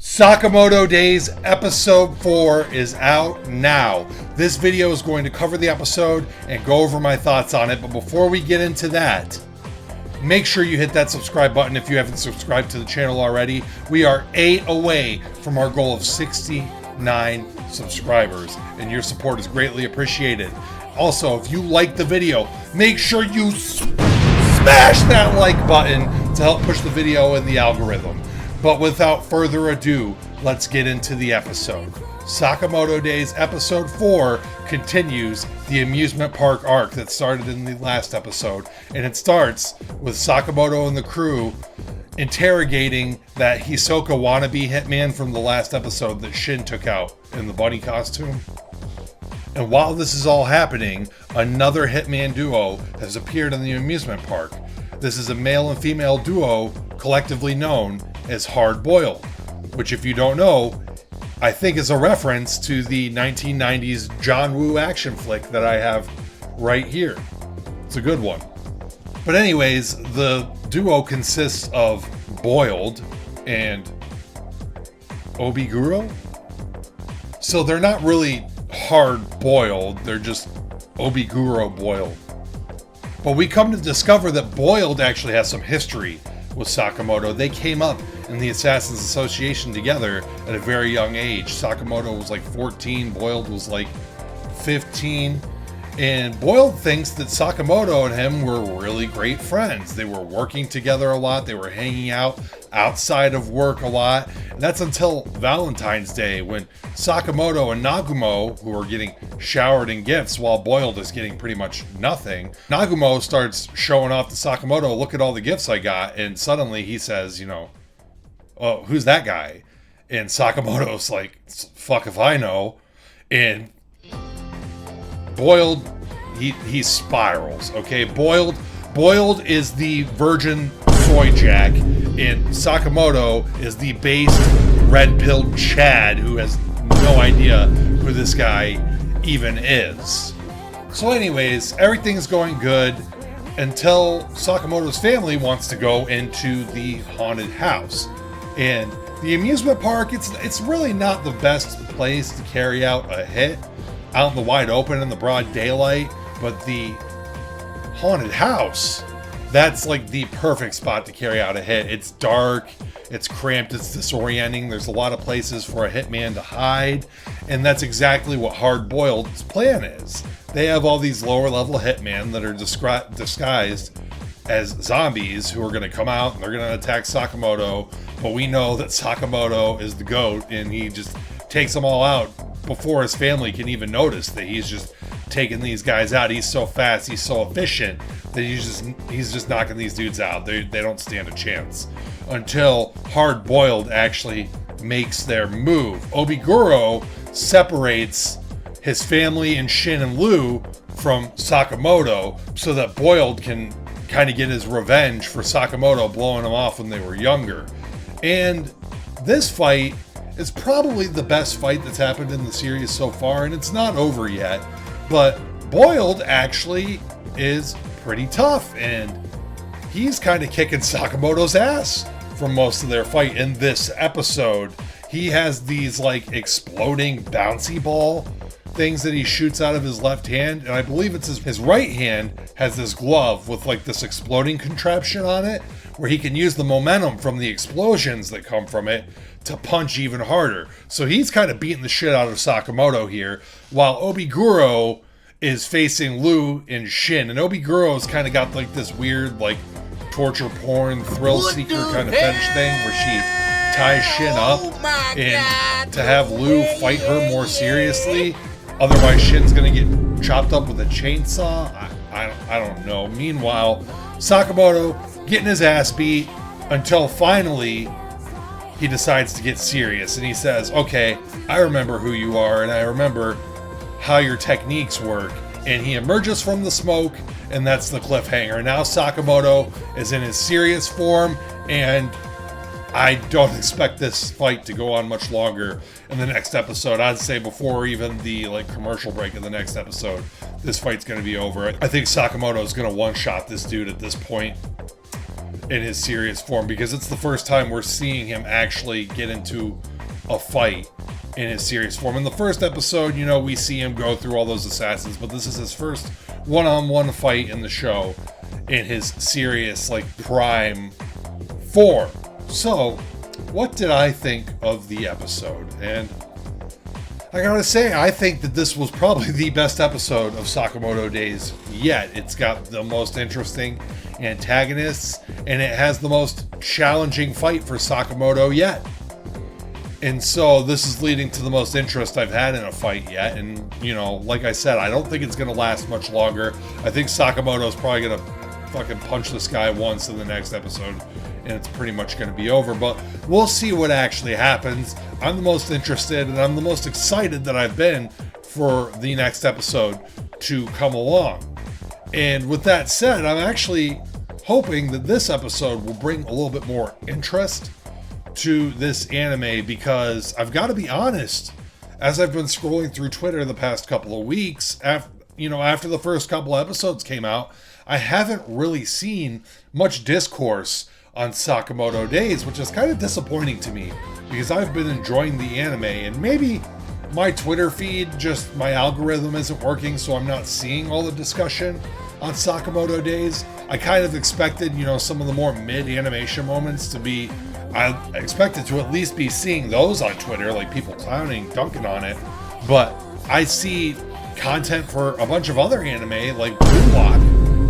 Sakamoto Days episode 4 is out now. This video is going to cover the episode and go over my thoughts on it, but before we get into that, make sure you hit that subscribe button if you haven't subscribed to the channel already. We are 8 away from our goal of 69 subscribers, and your support is greatly appreciated. Also, if you like the video, make sure you smash that like button to help push the video in the algorithm. But without further ado, let's get into the episode. Sakamoto Days episode 4 continues the amusement park arc that started in the last episode, and it starts with Sakamoto and the crew interrogating that Hisoka wannabe hitman from the last episode that Shin took out in the bunny costume. And while this is all happening, another hitman duo has appeared in the amusement park. This is a male and female duo collectively known as Hard Boiled, which, if you don't know, I think is a reference to the 1990s John Woo action flick that I have right here. It's a good one. But anyways, the duo consists of Boiled and Obiguro. So they're not really hard boiled, they're just Obiguro boiled. But we come to discover that Boiled actually has some history with Sakamoto. They came up in the Assassins Association together at a very young age. Sakamoto was like 14, Boiled was like 15. And Boiled thinks that Sakamoto and him were really great friends. They were working together a lot. They were hanging out outside of work a lot. And that's until Valentine's Day, when Sakamoto and Nagumo, who are getting showered in gifts while Boiled is getting pretty much nothing, Nagumo starts showing off to Sakamoto, look at all the gifts I got. And suddenly he says, oh, who's that guy? And Sakamoto's like, fuck if I know. And Boiled, he spirals, okay? Boiled is the virgin soy jack, and Sakamoto is the based red-pilled Chad who has no idea who this guy even is. So anyways, everything's going good until Sakamoto's family wants to go into the haunted house. And the amusement park, it's really not the best place to carry out a hit out in the wide open in the broad daylight, but the haunted house, that's like the perfect spot to carry out a hit. It's dark, it's cramped, it's disorienting, there's a lot of places for a hitman to hide, and that's exactly what Hard Boiled's plan is. They have all these lower level hitmen that are disguised as zombies who are going to come out and they're going to attack Sakamoto, but we know that Sakamoto is the GOAT and he just takes them all out before his family can even notice that he's just taking these guys out. He's so fast, he's so efficient that he's just knocking these dudes out. They don't stand a chance until Hard Boiled actually makes their move. Obiguro separates his family and Shin and Lu from Sakamoto so that Boiled can kind of get his revenge for Sakamoto blowing him off when they were younger. And this fight is probably the best fight that's happened in the series so far, and it's not over yet, but Boiled actually is pretty tough, and he's kind of kicking Sakamoto's ass for most of their fight in this episode. He has these like exploding bouncy ball things that he shoots out of his left hand, and I believe it's his right hand has this glove with like this exploding contraption on it where he can use the momentum from the explosions that come from it to punch even harder. So he's kind of beating the shit out of Sakamoto here, while Obiguro is facing Lu and Shin. And Obiguro's kind of got like this weird like torture porn thrill seeker kind of fetish thing where she ties Shin up, and to have Lu fight her more seriously, otherwise Shin's gonna get chopped up with a chainsaw. I don't know. Meanwhile, Sakamoto getting his ass beat until finally he decides to get serious, and he says, okay, I remember who you are, and I remember how your techniques work. And he emerges from the smoke, and that's the cliffhanger. Now Sakamoto is in his serious form, and I don't expect this fight to go on much longer in the next episode. I'd say before even the commercial break of the next episode, this fight's going to be over. I think Sakamoto is going to one-shot this dude at this point in his serious form, because it's the first time we're seeing him actually get into a fight in his serious form. In the first episode, you know, we see him go through all those assassins, but this is his first one-on-one fight in the show in his serious, like, prime form. So, what did I think of the episode? And I gotta say, I think that this was probably the best episode of Sakamoto Days yet. It's got the most interesting antagonists, and it has the most challenging fight for Sakamoto yet. And so this is leading to the most interest I've had in a fight yet. And, you know, like I said, I don't think it's going to last much longer. I think Sakamoto's probably going to fucking punch this guy once in the next episode, and it's pretty much going to be over. But we'll see what actually happens. I'm the most interested, and I'm the most excited that I've been for the next episode to come along. And with that said, I'm actually hoping that this episode will bring a little bit more interest to this anime, because I've got to be honest, as I've been scrolling through Twitter the past couple of weeks, after the first couple episodes came out, I haven't really seen much discourse on Sakamoto Days, which is kind of disappointing to me, because I've been enjoying the anime, and maybe my Twitter feed, just my algorithm isn't working, so I'm not seeing all the discussion on Sakamoto Days. I kind of expected, some of the more mid-animation moments to be, I expected to at least be seeing those on Twitter, like people clowning, dunking on it, but I see content for a bunch of other anime, like Blue Lock,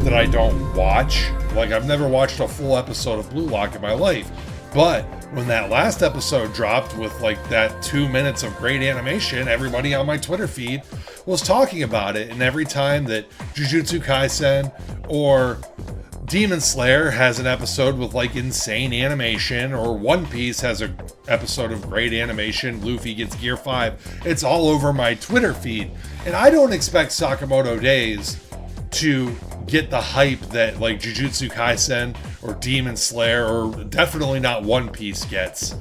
that I don't watch. Like, I've never watched a full episode of Blue Lock in my life, but when that last episode dropped with like that 2 minutes of great animation, everybody on my Twitter feed was talking about it. And every time that Jujutsu Kaisen or Demon Slayer has an episode with like insane animation, or One Piece has an episode of great animation, Luffy gets Gear 5, it's all over my Twitter feed. And I don't expect Sakamoto Days to get the hype that like Jujutsu Kaisen or Demon Slayer, or definitely not One Piece, gets.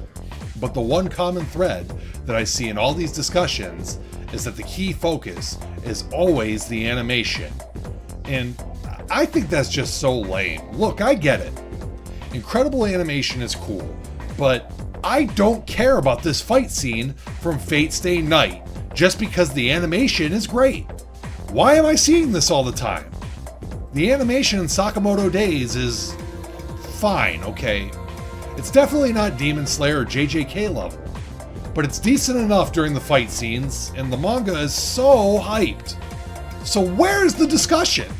But the one common thread that I see in all these discussions is that the key focus is always the animation. And I think that's just so lame. Look, I get it. Incredible animation is cool, but I don't care about this fight scene from Fate Stay Night just because the animation is great. Why am I seeing this all the time? The animation in Sakamoto Days is fine, okay? It's definitely not Demon Slayer or JJK level, but it's decent enough during the fight scenes, and the manga is so hyped. So where's the discussion?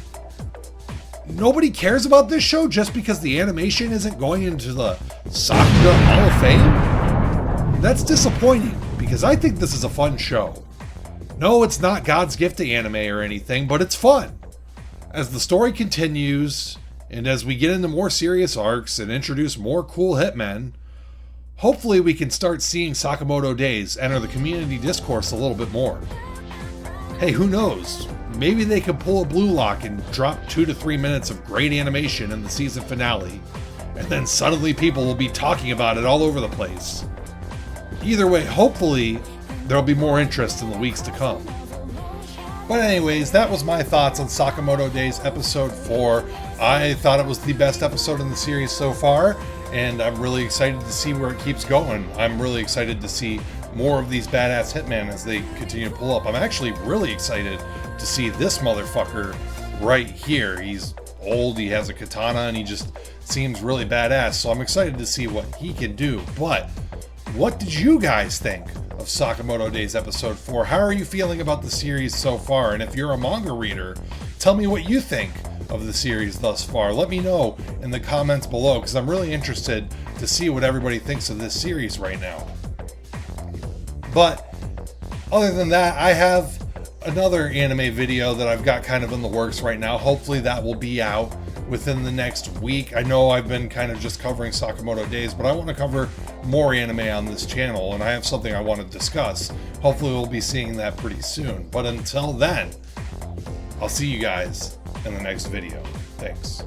Nobody cares about this show just because the animation isn't going into the Sakura Hall of Fame? That's disappointing, because I think this is a fun show. No, it's not God's gift to anime or anything, but it's fun. As the story continues, and as we get into more serious arcs and introduce more cool hitmen, hopefully we can start seeing Sakamoto Days enter the community discourse a little bit more. Hey, who knows? Maybe they could pull a Blue Lock and drop 2 to 3 minutes of great animation in the season finale, and then suddenly people will be talking about it all over the place. Either way, hopefully there'll be more interest in the weeks to come. But anyways, that was my thoughts on Sakamoto Days episode 4. I thought it was the best episode in the series so far, and I'm really excited to see where it keeps going. I'm really excited to see more of these badass hitmen as they continue to pull up. I'm actually really excited to see this motherfucker right here. He's old, he has a katana, and he just seems really badass, so I'm excited to see what he can do. But what did you guys think of Sakamoto Days episode 4? How are you feeling about the series so far? And if you're a manga reader, tell me what you think of the series thus far. Let me know in the comments below, because I'm really interested to see what everybody thinks of this series right now. But other than that, I have another anime video that I've got kind of in the works right now. Hopefully that will be out within the next week. I know I've been kind of just covering Sakamoto Days, but I want to cover more anime on this channel, and I have something I want to discuss. Hopefully we'll be seeing that pretty soon. But until then, I'll see you guys in the next video. Thanks.